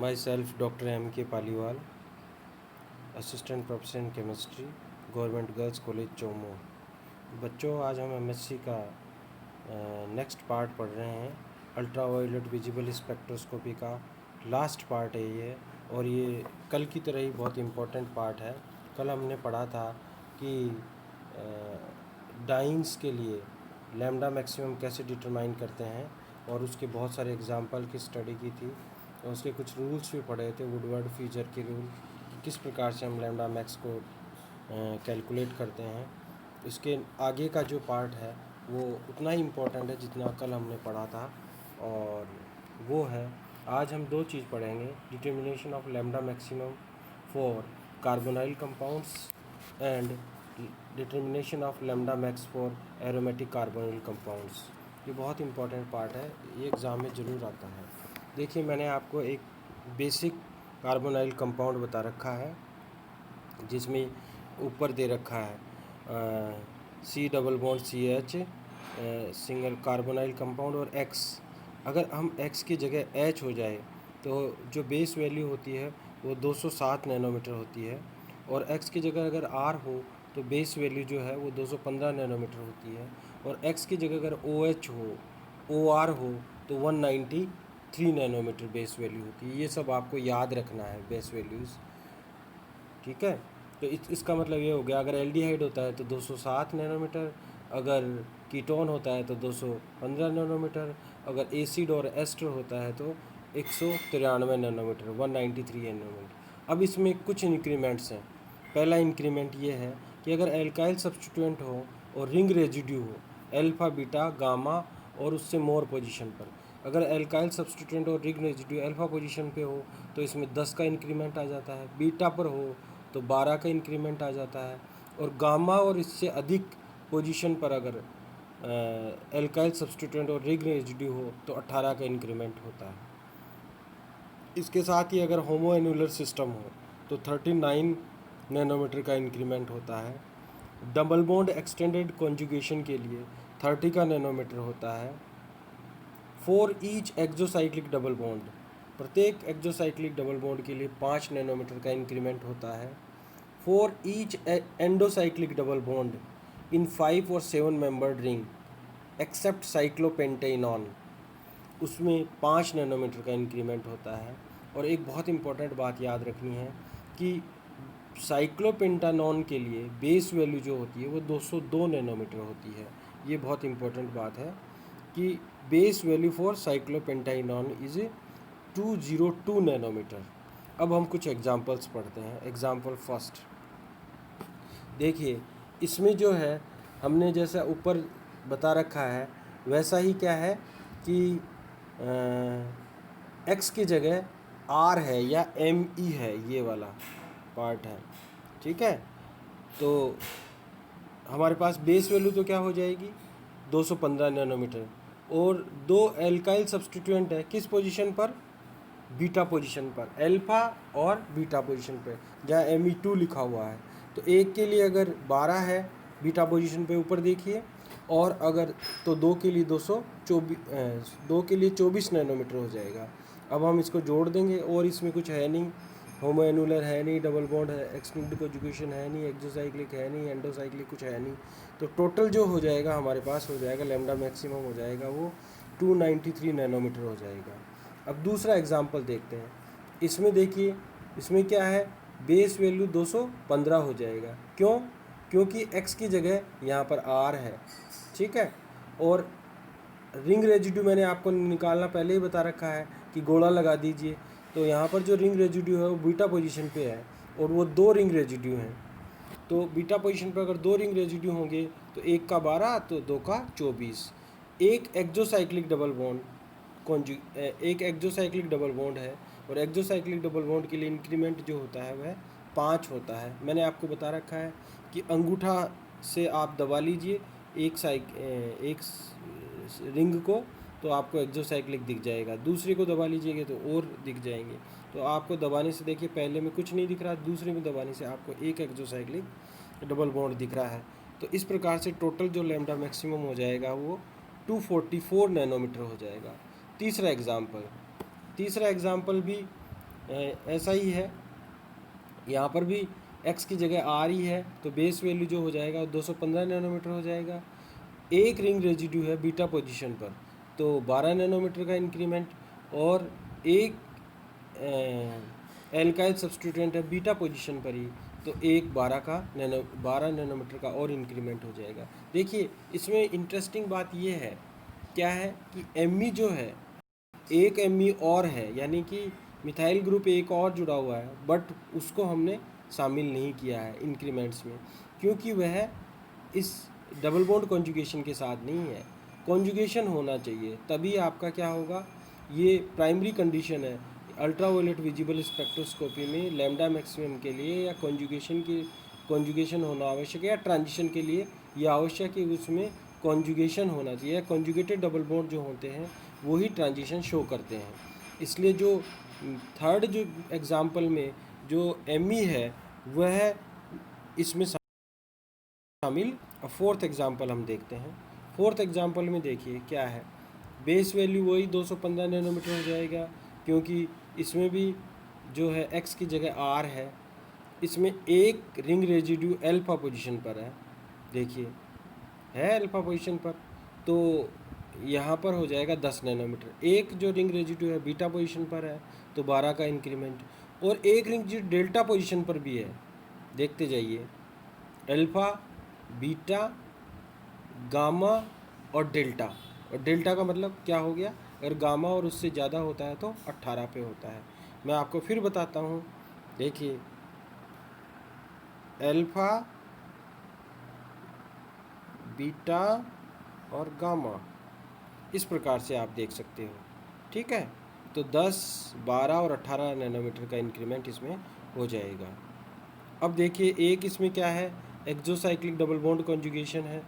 My self doctor M K Paliwal, assistant professor in chemistry, government girls college Chomu. बच्चों, आज हम MSc का next part पढ़ रहे हैं। अल्ट्रा वायलेट विजिबल स्पेक्ट्रोस्कोपी का लास्ट पार्ट है ये, और ये कल की तरह ही बहुत इम्पोर्टेंट पार्ट है। कल हमने पढ़ा था कि डाइंस के लिए लैम्डा मैक्सिमम कैसे डिटरमाइन करते हैं, और उसके बहुत सारे एग्जाम्पल की स्टडी की थी, और उसके कुछ रूल्स भी पढ़े थे, वुडवर्ड फीचर के रूल, कि किस प्रकार से हम लैम्डा मैक्स को कैलकुलेट करते हैं। इसके आगे का जो पार्ट है वो उतना ही इम्पोर्टेंट है जितना कल हमने पढ़ा था, और वो है आज हम दो चीज़ पढ़ेंगे। Determination of lambda maximum for carbonyl compounds and determination of lambda max for aromatic carbonyl compounds. ये बहुत इंपॉर्टेंट पार्ट है, ये एग्ज़ाम में ज़रूर आता है। देखिए, मैंने आपको एक बेसिक कार्बोनाइल कंपाउंड बता रखा है, जिसमें ऊपर दे रखा है C double bond C H single carbonyl compound, और एक्स। अगर हम एक्स की जगह एच हो जाए तो जो बेस वैल्यू होती है वो 207 नैनोमीटर होती है, और एक्स की जगह अगर आर हो तो बेस वैल्यू जो है वो 215 नैनोमीटर होती है, और एक्स की जगह अगर ओ एच हो, ओ आर हो, तो 193 नैनोमीटर बेस वैल्यू होती है। ये सब आपको याद रखना है, बेस वैल्यूज़, ठीक है। तो इसका मतलब ये हो गया, अगर एल्डिहाइड होता है तो 207 नैनोमीटर, अगर कीटोन होता है तो 215 नैनोमीटर, अगर एसिड और एस्टर होता है तो 193 नैनोमीटर, 193 नैनोमीटर। अब इसमें कुछ इंक्रीमेंट्स हैं। पहला इंक्रीमेंट ये है कि अगर एल्काइल सब्स्टिट्यूएंट हो और रिंग रेजिड्यू हो, अल्फा बीटा गामा और उससे मोर पोजीशन पर, अगर एल्काइल सब्स्टिट्यूएंट और रिंग रेजिड्यू अल्फा पोजीशन पे हो तो इसमें 10 का इंक्रीमेंट आ जाता है, बीटा पर हो तो 12 का इंक्रीमेंट आ जाता है, और गामा और इससे अधिक पोजीशन पर अगर एल्काइल सब्स्टिट्यूएंट और रिंग रेजिड्यू हो तो 18 का इंक्रीमेंट होता है। इसके साथ ही अगर होमोएन्युलर सिस्टम हो तो 39 नैनोमीटर का इंक्रीमेंट होता है। डबल बॉन्ड एक्सटेंडेड कॉन्जुगेशन के लिए 30 का नैनोमीटर होता है। For each exocyclic double bond, प्रत्येक एक्जोसाइक्लिक डबल बॉन्ड के लिए 5 नैनोमीटर का इंक्रीमेंट होता है। For each endocyclic double bond in 5 और 7 मेंबर्ड रिंग एक्सेप्ट साइक्लोपेंटेनॉन, उसमें 5 नैनोमीटर का इंक्रीमेंट होता है। और एक बहुत इंपॉर्टेंट बात याद रखनी है कि साइक्लोपेंटानॉन के लिए बेस वैल्यू जो होती है वो 202 नैनोमीटर होती है। ये बहुत इंपॉर्टेंट बात है कि base value for cyclopentenone is 202 nanometre. अब हम कुछ एग्जांपल्स पढ़ते हैं। एग्जांपल फर्स्ट देखिए, इसमें जो है हमने जैसा ऊपर बता रखा है वैसा ही क्या है कि एक्स की जगह आर है या एम ई है, ये वाला पार्ट है, ठीक है। तो हमारे पास बेस वैल्यू तो क्या हो जाएगी 215 नैनोमीटर, और दो एल्काइल सब्स्टिट्यूएंट है किस पोजीशन पर, बीटा पोजीशन पर, अल्फा और बीटा पोजीशन पर, जहाँ Me2 लिखा हुआ है। तो एक के लिए अगर 12 है बीटा पोजीशन पे, ऊपर देखिए, और अगर तो दो के लिए 24 नैनोमीटर हो जाएगा। अब हम इसको जोड़ देंगे, और इसमें कुछ है नहीं, होमोएनुलर है नहीं, डबल बॉन्ड है, एक्सटेंडेड कॉन्जुगेशन है नहीं, एक्सोसाइक्लिक है नहीं, एंडोसाइक्लिक कुछ है नहीं। तो टोटल जो हो जाएगा हमारे पास हो जाएगा लैम्डा मैक्सिमम हो जाएगा वो 293 नैनोमीटर हो जाएगा। अब दूसरा एग्जांपल देखते हैं। इसमें देखिए, इसमें क्या है, बेस वैल्यू 215 हो जाएगा। क्यों? क्योंकि x की जगह यहाँ पर r है, ठीक है। और रिंग रेजिड्यू मैंने आपको निकालना पहले ही बता रखा है कि गोला लगा दीजिए। तो यहाँ पर जो रिंग रेजिड्यू है वो बीटा पोजीशन पे है, और वो 2 रिंग रेजिड्यू हैं। तो बीटा पोजीशन पर अगर 2 रिंग रेजिड्यू होंगे तो 1 का 12 तो 2 का 24। एक एक्सोसाइक्लिक डबल बॉन्ड है, और एक्सोसाइक्लिक डबल बॉन्ड के लिए इंक्रीमेंट जो होता है वह 5 होता है। मैंने आपको बता रखा है कि अंगूठा से आप दबा लीजिए एक रिंग को तो आपको एक्सोसाइक्लिक दिख जाएगा, दूसरे को दबा लीजिएगा तो और दिख जाएंगे। तो आपको दबाने से देखिए पहले में कुछ नहीं दिख रहा, दूसरे में दबाने से आपको एक एक्सोसाइक्लिक डबल बॉन्ड दिख रहा है। तो इस प्रकार से टोटल जो लैम्डा मैक्सिमम हो जाएगा वो 244 नैनोमीटर हो जाएगा। तीसरा एग्जाम्पल भी ऐसा ही है, यहाँ पर भी x की जगह r ही है, तो बेस वैल्यू जो हो जाएगा 215 नैनोमीटर हो जाएगा। एक रिंग रेजिड्यू है बीटा पोजीशन पर, तो 12 नैनोमीटर का इंक्रीमेंट, और एक एल्काइल सब्स्टिट्यूएंट है बीटा पोजीशन पर ही, तो एक 12 नैनोमीटर का और इंक्रीमेंट हो जाएगा। देखिए इसमें इंटरेस्टिंग बात ये है, क्या है कि एमी जो है, एक एमी और है, यानी कि मिथाइल ग्रुप एक और जुड़ा हुआ है, बट उसको हमने शामिल नहीं किया है इंक्रीमेंट्स में, क्योंकि वह इस डबल बॉन्ड कॉन्जुगेशन के साथ नहीं है। कॉन्जुगेशन होना चाहिए, तभी आपका क्या होगा, ये प्राइमरी कंडीशन है अल्ट्रावायलेट विजिबल स्पेक्ट्रोस्कोपी में लैम्डा मैक्सिमम के लिए, या कॉन्जुगेशन होना आवश्यक है, या ट्रांजिशन के लिए ये आवश्यक है उसमें कॉन्जुगेशन होना चाहिए। कॉन्जुगेटेड डबल बॉन्ड जो होते हैं वही ट्रांजिशन शो करते हैं। इसलिए जो थर्ड जो एग्जाम्पल में जो एमी है वह इसमें शामिल। अब फोर्थ एग्जाम्पल हम देखते हैं। फोर्थ एग्जाम्पल में देखिए क्या है, बेस वैल्यू वही 215 नैनोमीटर हो जाएगा, क्योंकि इसमें भी जो है x की जगह r है। इसमें एक रिंग रेजिड्यू अल्फा पोजीशन पर है, देखिए है अल्फा पोजीशन पर, तो यहाँ पर हो जाएगा 10 नैनोमीटर। एक जो रिंग रेजिड्यू है बीटा पोजीशन पर है, तो 12 का इंक्रीमेंट, और एक रिंग जो डेल्टा पोजीशन पर भी है, देखते जाइए, अल्फा, बीटा, गामा और डेल्टा। और डेल्टा का मतलब क्या हो गया, अगर गामा और उससे ज़्यादा होता है तो 18 पे होता है। मैं आपको फिर बताता हूँ, देखिए अल्फा, बीटा और गामा, इस प्रकार से आप देख सकते हो, ठीक है। तो 10, 12 और 18 नैनोमीटर का इंक्रीमेंट इसमें हो जाएगा। अब देखिए एक इसमें क्या है, एक्सोसाइक्लिक डबल बॉन्ड कॉन्जुगेशन है,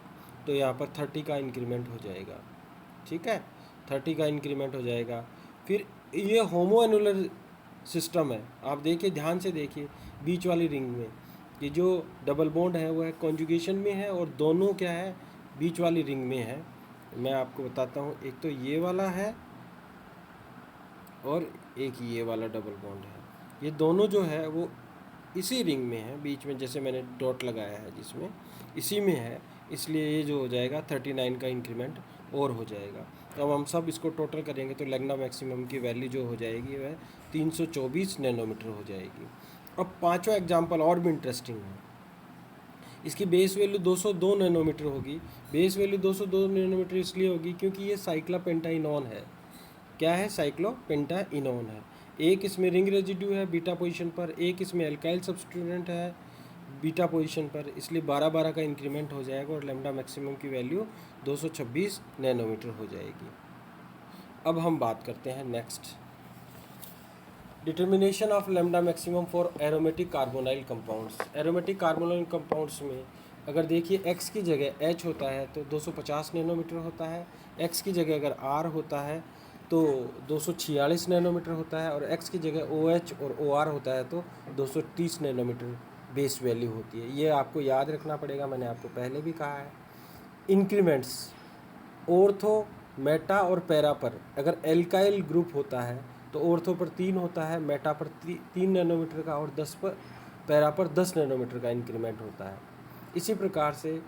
तो यहाँ पर 30 का इंक्रीमेंट हो जाएगा, ठीक है, 30 का इंक्रीमेंट हो जाएगा। फिर ये होमो एनुलर सिस्टम है, आप देखिए ध्यान से देखिए, बीच वाली रिंग में ये जो डबल बॉन्ड है वो है कॉन्जुगेशन में है, और दोनों क्या है, बीच वाली रिंग में है। मैं आपको बताता हूँ, एक तो ये वाला है और एक ये वाला डबल बॉन्ड है, ये दोनों जो है वो इसी रिंग में है, बीच में जैसे मैंने डॉट लगाया है जिसमें, इसी में है, इसलिए ये जो हो जाएगा 39 का इंक्रीमेंट और हो जाएगा। तो अब हम सब इसको टोटल करेंगे तो लैम्डा मैक्सिमम की वैल्यू जो हो जाएगी वह 324 नैनोमीटर हो जाएगी। अब पांचवा एग्जांपल और भी इंटरेस्टिंग है, इसकी बेस वैल्यू 202 नैनोमीटर होगी। बेस वैल्यू 202 नैनोमीटर इसलिए होगी क्योंकि ये साइक्लोपेंटाइनॉन है। क्या है, साइक्लोपेंटाइनॉन है। एक इसमें रिंग रेजिड्यू है बीटा पोजीशन पर, एक इसमें एल्काइल सब्स्टिट्यूएंट है बीटा पोजीशन पर, इसलिए 12-12 का इंक्रीमेंट हो जाएगा और लैम्डा मैक्सिमम की वैल्यू 226 नैनोमीटर हो जाएगी। अब हम बात करते हैं next, determination of lambda maximum for aromatic carbonyl compounds. Aromatic carbonyl compounds में अगर देखिए x की जगह H होता है तो 250 नैनोमीटर होता है, x की जगह अगर R होता है तो 246 नैनोमीटर होता है, और x की जगह OH और OR होता है तो 230 नैनोमीटर बेस वैल्यू होती है। ये आपको याद रखना पड़ेगा, मैंने आपको पहले भी कहा है। इंक्रीमेंट्स ऑर्थो, मेटा और पैरा पर अगर एल्काइल ग्रुप होता है तो ऑर्थो पर 3 होता है, मेटा पर 3 नैनोमीटर का, और 10 पर पैरा पर 10 नैनोमीटर का इंक्रीमेंट होता है। इसी प्रकार से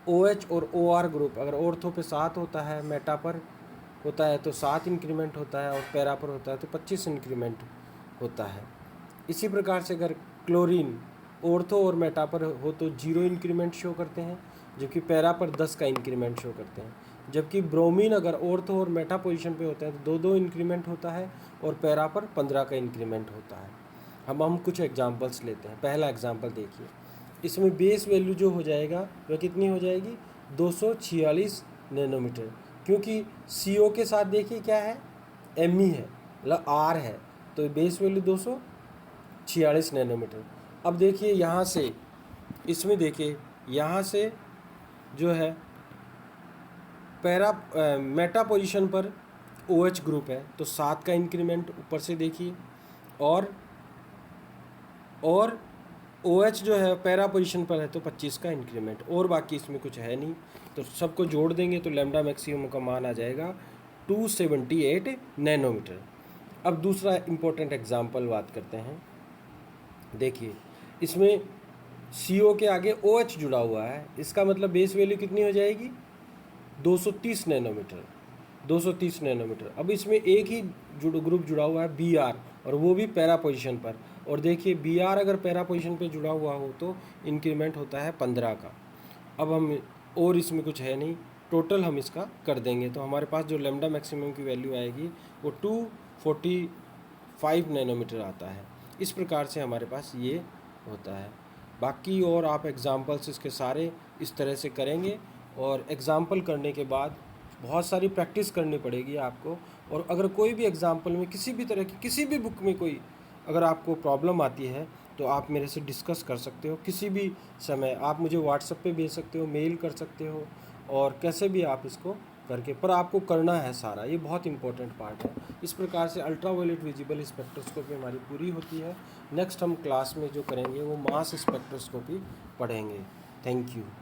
OH और OR ग्रुप अगर ऑर्थो पे 7 होता है, मेटा पर होता है तो 7 इंक्रीमेंट होता है, और पैरा पर होता है तो 25 इंक्रीमेंट होता है। इसी प्रकार से अगर क्लोरीन ऑर्थो और मेटा पर हो तो 0 इंक्रीमेंट शो करते हैं, जबकि पैरा पर 10 का इंक्रीमेंट शो करते हैं। जबकि ब्रोमीन अगर ऑर्थो और मेटा पोजीशन पे होता है तो 2-2 इंक्रीमेंट होता है, और पैरा पर 15 का इंक्रीमेंट होता है। अब हम कुछ एग्जांपल्स लेते हैं। पहला एग्जांपल देखिए, इसमें बेस वैल्यू जो हो जाएगा वह कितनी हो जाएगी, 246 नैनोमीटर, क्योंकि CO के साथ देखिए क्या है, Me है, मतलब R है, तो बेस वैल्यू 246 नैनोमीटर। अब देखिए यहाँ से, इसमें देखिए यहाँ से जो है मेटा पोजीशन पर OH ग्रुप है तो 7 का इंक्रीमेंट ऊपर से देखिए, और OH जो है पैरा पोजीशन पर है तो 25 का इंक्रीमेंट, और बाकी इसमें कुछ है नहीं, तो सबको जोड़ देंगे तो लैम्डा मैक्सिमम का मान आ जाएगा 278 नैनोमीटर। अब दूसरा इम्पोर्टेंट एग्जाम्पल बात करते हैं। देखिए इसमें CO के आगे OH जुड़ा हुआ है, इसका मतलब बेस वैल्यू कितनी हो जाएगी 230 नैनोमीटर, 230 नैनोमीटर। अब इसमें एक ही ग्रुप जुड़ा हुआ है Br, और वो भी पैरा पोजीशन पर। और देखिए Br अगर पैरा पोजीशन पर जुड़ा हुआ हो तो इंक्रीमेंट होता है 15 का। अब हम और इसमें कुछ है नहीं, टोटल हम इसका कर देंगे तो हमारे पास जो लैम्डा मैक्सिमम की वैल्यू आएगी वो 245 नैनोमीटर आता है। इस प्रकार से हमारे पास ये होता है। बाकी और आप एग्जाम्पल्स इसके सारे इस तरह से करेंगे, और एग्ज़ाम्पल करने के बाद बहुत सारी प्रैक्टिस करनी पड़ेगी आपको। और अगर कोई भी एग्ज़ाम्पल में किसी भी तरह की किसी भी बुक में कोई अगर आपको प्रॉब्लम आती है तो आप मेरे से डिस्कस कर सकते हो किसी भी समय। आप मुझे व्हाट्सएप पे भेज सकते हो, मेल कर सकते हो, और कैसे भी आप इसको करके, पर आपको करना है सारा, ये बहुत इंपॉर्टेंट पार्ट है। इस प्रकार से अल्ट्रावायलेट विजिबल स्पेक्ट्रोस्कोपी हमारी पूरी होती है। नेक्स्ट हम क्लास में जो करेंगे वो मास स्पेक्ट्रोस्कोपी पढ़ेंगे। Thank you.